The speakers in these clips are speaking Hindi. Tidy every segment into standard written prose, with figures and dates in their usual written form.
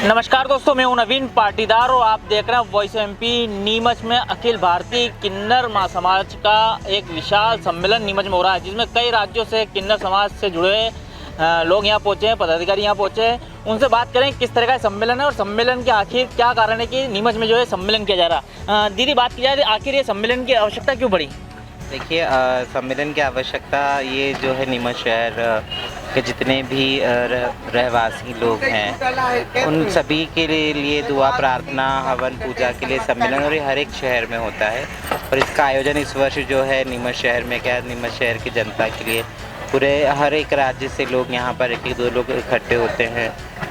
नमस्कार दोस्तों, मैं हूं नवीन पाटीदार और आप देख रहे हैं वॉइस एमपी। नीमच में अखिल भारतीय किन्नर महासमाज का एक विशाल सम्मेलन नीमच में हो रहा है, जिसमें कई राज्यों से किन्नर समाज से जुड़े लोग यहाँ पहुँचे हैं, पदाधिकारी यहाँ पहुँचे हैं। उनसे बात करें किस तरह का सम्मेलन है और सम्मेलन के आखिर क्या कारण है कि नीमच में जो है सम्मेलन किया जा रहा है। दीदी, बात की जाए आखिर ये सम्मेलन की आवश्यकता क्यों पड़ी? देखिए, सम्मेलन की आवश्यकता ये जो है नीमच शहर के जितने भी रहवासी लोग हैं उन सभी के लिए दुआ प्रार्थना हवन पूजा के लिए सम्मेलन और ये हर एक शहर में होता है। और इसका आयोजन इस वर्ष जो है नीमच शहर में क्या नीमच शहर की जनता के लिए पूरे हर एक राज्य से लोग यहाँ पर एक दो लोग इकट्ठे होते हैं,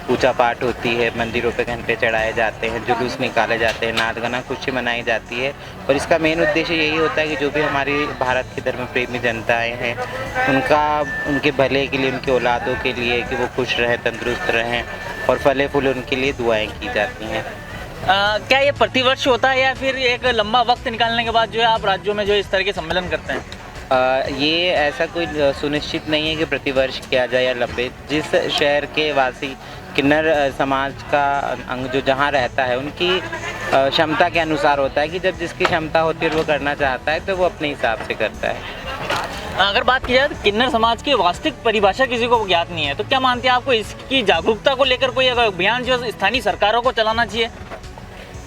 पूजा पाठ होती है, मंदिरों पे घंटे चढ़ाए जाते हैं, जुलूस निकाले जाते हैं, नाच गाना खुशी मनाई जाती है। और इसका मेन उद्देश्य यही होता है कि जो भी हमारी भारत की धर्म प्रेमी जनताएं हैं उनके भले के लिए, उनकी औलादों के लिए कि वो खुश रहें, तंदुरुस्त रहें और फले फूले उनके लिए दुआएं की जाती हैं। क्या ये प्रतिवर्ष होता है या फिर एक लंबा वक्त निकालने के बाद जो है आप राज्यों में जो इस तरह के सम्मेलन करते हैं? ये ऐसा कोई सुनिश्चित नहीं है कि प्रतिवर्ष किया जाए या लंबे। जिस शहर के वासी किन्नर समाज का अंग जो जहाँ रहता है उनकी क्षमता के अनुसार होता है कि जब जिसकी क्षमता होती है वो करना चाहता है तो वो अपने हिसाब से करता है। अगर बात की जाए तो किन्नर समाज की वास्तविक परिभाषा किसी को ज्ञात नहीं है, तो क्या मानते हैं आपको इसकी जागरूकता को लेकर कोई अभियान जो स्थानीय सरकारों को चलाना चाहिए?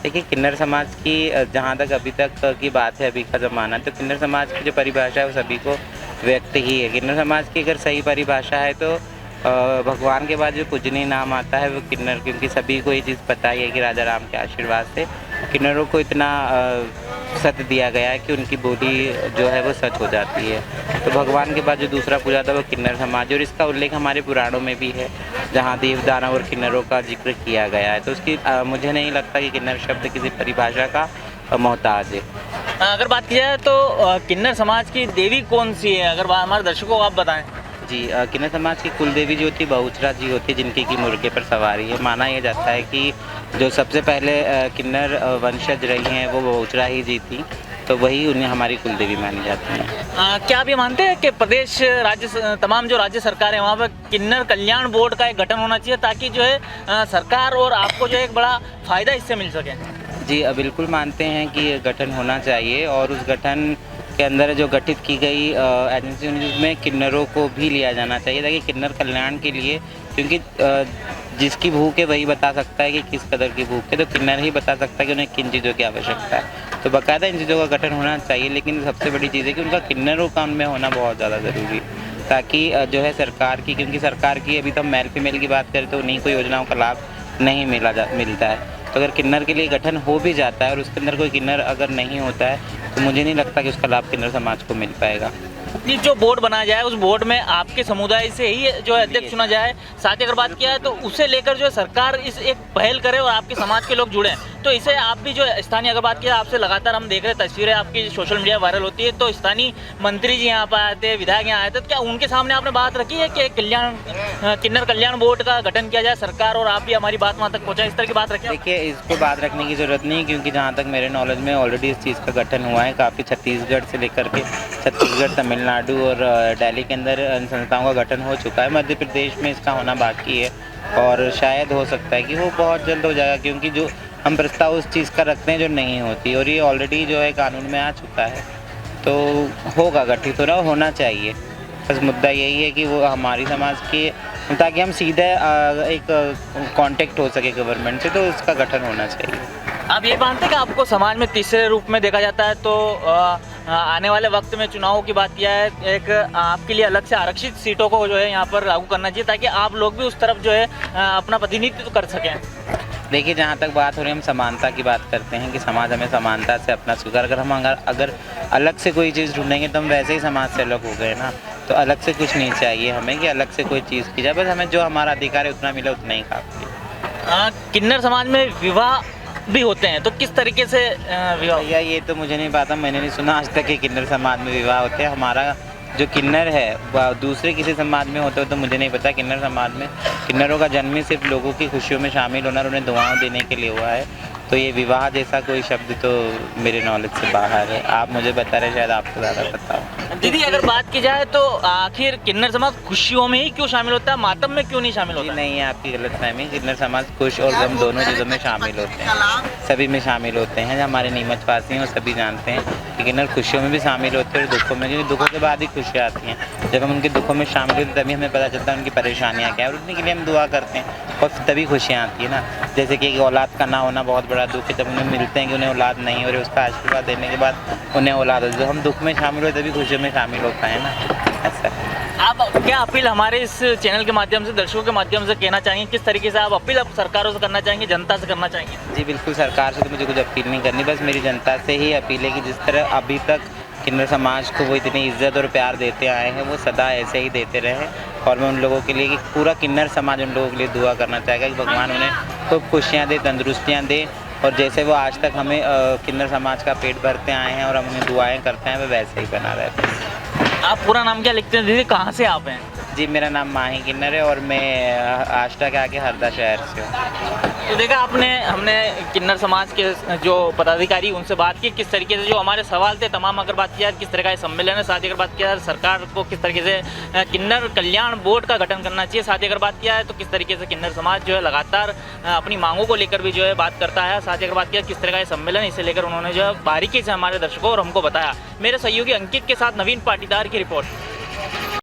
देखिए, किन्नर समाज की जहाँ तक अभी तक की बात है, अभी का ज़माना, तो किन्नर समाज की जो परिभाषा है वो सभी को व्यक्त ही है। किन्नर समाज की अगर सही परिभाषा है तो भगवान के बाद जो पूजनीय नाम आता है वो किन्नर, क्योंकि सभी को ये चीज़ पता ही है कि राजा राम के आशीर्वाद से किन्नरों को इतना सत्य दिया गया है कि उनकी बोली जो है वो सच हो जाती है। तो भगवान के बाद जो दूसरा पूजा था वो किन्नर समाज, और इसका उल्लेख हमारे पुराणों में भी है जहाँ देव दानव और किन्नरों का जिक्र किया गया है। तो उसकी मुझे नहीं लगता कि किन्नर शब्द किसी परिभाषा का मोहताज है। अगर बात की जाए तो किन्नर समाज की देवी कौन सी है, अगर हमारे दर्शकों को आप बताएं। जी, किन्नर समाज की कुल देवी जो होती है बहुचरा जी होती है, जिनकी की मुर्गे पर सवारी है। माना यह जाता है कि जो सबसे पहले किन्नर वंशज रही हैं वो बहुचरा ही जी थी, तो वही उन्हें हमारी कुल देवी मानी जाती है। क्या आप ये मानते हैं कि प्रदेश राज्य तमाम जो राज्य सरकार है वहाँ पर किन्नर कल्याण बोर्ड का एक गठन होना चाहिए ताकि जो है सरकार और आपको जो है एक बड़ा फ़ायदा इससे मिल सके? जी, बिल्कुल मानते हैं कि ये गठन होना चाहिए और उस गठन के अंदर जो गठित की गई एजेंसी में किन्नरों को भी लिया जाना चाहिए ताकि किन्नर कल्याण के लिए, क्योंकि जिसकी भूख है वही बता सकता है कि किस कदर की भूख है, तो किन्नर ही बता सकता है कि उन्हें किन चीज़ों की आवश्यकता है। तो बाकायदा इन चीज़ों का गठन होना चाहिए, लेकिन सबसे बड़ी चीज़ है कि उनका किन्नरों का उनमें होना बहुत ज़्यादा ज़रूरी है ताकि जो है सरकार की, क्योंकि सरकार की अभी तो मेल फीमेल की बात करें तो उन्हीं को योजनाओं का लाभ नहीं मिलता है। तो अगर किन्नर के लिए गठन हो भी जाता है और उसके अंदर कोई किन्नर अगर नहीं होता है तो मुझे नहीं लगता कि उसका लाभ किन्नर समाज को मिल पाएगा। ये जो बोर्ड बनाया जाए उस बोर्ड में आपके समुदाय से ही जो है अध्यक्ष चुना जाए। साथ ही अगर बात किया है तो उसे लेकर जो है सरकार इस एक पहल करे और आपके समाज के लोग जुड़े, तो इसे आप भी जो है स्थानीय, अगर बात किया आपसे लगातार हम देख रहे हैं तस्वीरें आपकी सोशल मीडिया वायरल होती है, तो स्थानीय मंत्री जी यहाँ पर आए थे, विधायक यहाँ आए थे, तो क्या उनके सामने आपने बात रखी है कि किन्नर कल्याण बोर्ड का गठन किया जाए, सरकार और आप भी हमारी बात वहाँ तक पहुँचाए, इस तरह की बात रखी? देखिए, इसको बात रखने की ज़रूरत नहीं, क्योंकि जहाँ तक मेरे नॉलेज में ऑलरेडी इस चीज़ का गठन हुआ है। काफ़ी छत्तीसगढ़ से लेकर के छत्तीसगढ़, तमिलनाडु और दिल्ली के अंदर संस्थाओं का गठन हो चुका है। मध्य प्रदेश में इसका होना बाकी है और शायद हो सकता है कि वो बहुत जल्द हो जाएगा, क्योंकि जो हम प्रस्ताव उस चीज़ का रखते हैं जो नहीं होती, और ये ऑलरेडी जो है कानून में आ चुका है, तो होगा गठित, होना चाहिए। बस मुद्दा यही है कि वो हमारी समाज के, ताकि हम सीधे एक कांटेक्ट हो सके गवर्नमेंट से, तो उसका गठन होना चाहिए। आप ये मानते हैं कि आपको समाज में तीसरे रूप में देखा जाता है, तो आने वाले वक्त में चुनावों की बात किया है, एक आपके लिए अलग से आरक्षित सीटों को जो है यहाँ पर लागू करना चाहिए ताकि आप लोग भी उस तरफ जो है अपना प्रतिनिधित्व कर सकें? देखिए, जहाँ तक बात हो रही है, हम समानता की बात करते हैं कि समाज हमें समानता से अपना स्वीकार, अगर अलग से कोई चीज़ ढूंढेंगे तो हम वैसे ही समाज से अलग हो गए ना। तो अलग से कुछ नहीं चाहिए हमें कि अलग से कोई चीज़ की जाए, बस हमें जो हमारा अधिकार है उतना मिले, उतना ही काफ़ी है। किन्नर समाज में विवाह भी होते हैं, तो किस तरीके से विवाह? या ये तो मुझे नहीं पता, मैंने नहीं सुना आज तक कि किन्नर समाज में विवाह होते हैं। हमारा जो किन्नर है दूसरे किसी समाज में होते हो तो मुझे नहीं पता। किन्नर समाज में किन्नरों का जन्म ही सिर्फ लोगों की खुशियों में शामिल होना और उन्हें दुआएं देने के लिए हुआ है। तो ये विवाह जैसा कोई शब्द तो मेरे नॉलेज से बाहर है। आप मुझे बता रहे, शायद आपको ज़्यादा पता हो। दीदी अगर बात की जाए तो आखिर किन्नर समाज खुशियों में ही क्यों शामिल होता है, मातम में क्यों नहीं शामिल जी होता? नहीं है, आपकी गलतफहमी। किन्नर समाज खुश और गम दोनों चीज़ों में शामिल होते हैं, सभी में शामिल होते हैं। जो हमारे नीमचवासी हैं वो सभी जानते हैं कि किन्नर खुशियों में भी शामिल होते हैं और दुखों में, क्योंकि दुखों के बाद ही खुशियाँ आती हैं। जब हम उनके दुखों में शामिल होते हैं तभी हमें पता चलता है उनकी परेशानियाँ क्या है, और उन्हीं के लिए हम दुआ करते हैं और तभी खुशियाँ आती है ना। जैसे कि एक औलाद का ना होना बहुत बड़ा दुख है, जब उन्हें मिलते हैं कि उन्हें औलाद नहीं हो रही, उसका आशीर्वाद देने के बाद उन्हें औलाद हो, जब हम दुख में शामिल हुए तभी खुशियों में शामिल हो पाए ना, ऐसा है। आप क्या अपील हमारे इस चैनल के माध्यम से, दर्शकों के माध्यम से कहना चाहेंगे, किस तरीके से आप अपील सरकारों से करना चाहेंगे, जनता से करना चाहेंगे? जी बिल्कुल, सरकार से तो मुझे कुछ अपील नहीं करनी, बस मेरी जनता से ही अपील है कि जिस तरह अभी तक किन्नर समाज को वो इतनी इज्जत और प्यार देते आए हैं, वो सदा ऐसे ही देते रहें। और मैं उन लोगों के लिए, कि पूरा किन्नर समाज उन लोगों के लिए दुआ करना चाहेगा कि भगवान उन्हें खूब खुशियाँ दे, तंदुरुस्तियाँ दे, और जैसे वो आज तक हमें किन्नर समाज का पेट भरते आए हैं और हम उन्हें दुआएँ करते हैं, वे वैसे ही बना रहते हैं। आप पूरा नाम क्या लिखते हैं दीदी, कहाँ से आप हैं? जी मेरा नाम माही किन्नर है और मैं आष्टा के आगे हरदा शहर से हूँ। तो देखा आपने, हमने किन्नर समाज के जो पदाधिकारी उनसे बात की, किस तरीके से जो हमारे सवाल थे तमाम अगर बात की जाए, किस तरह का ये सम्मेलन है, साथ ही अगर बात किया जाए सरकार को किस तरीके से किन्नर कल्याण बोर्ड का गठन करना चाहिए, साथ ही अगर बात किया है तो किस तरीके से किन्नर समाज जो है लगातार अपनी मांगों को लेकर भी जो है बात करता है, साथ ही अगर बात किया किस तरह का ये सम्मेलन, इसे लेकर उन्होंने जो है बारीकी से हमारे दर्शकों और हमको बताया। मेरे सहयोगी अंकित के साथ नवीन पाटीदार की रिपोर्ट।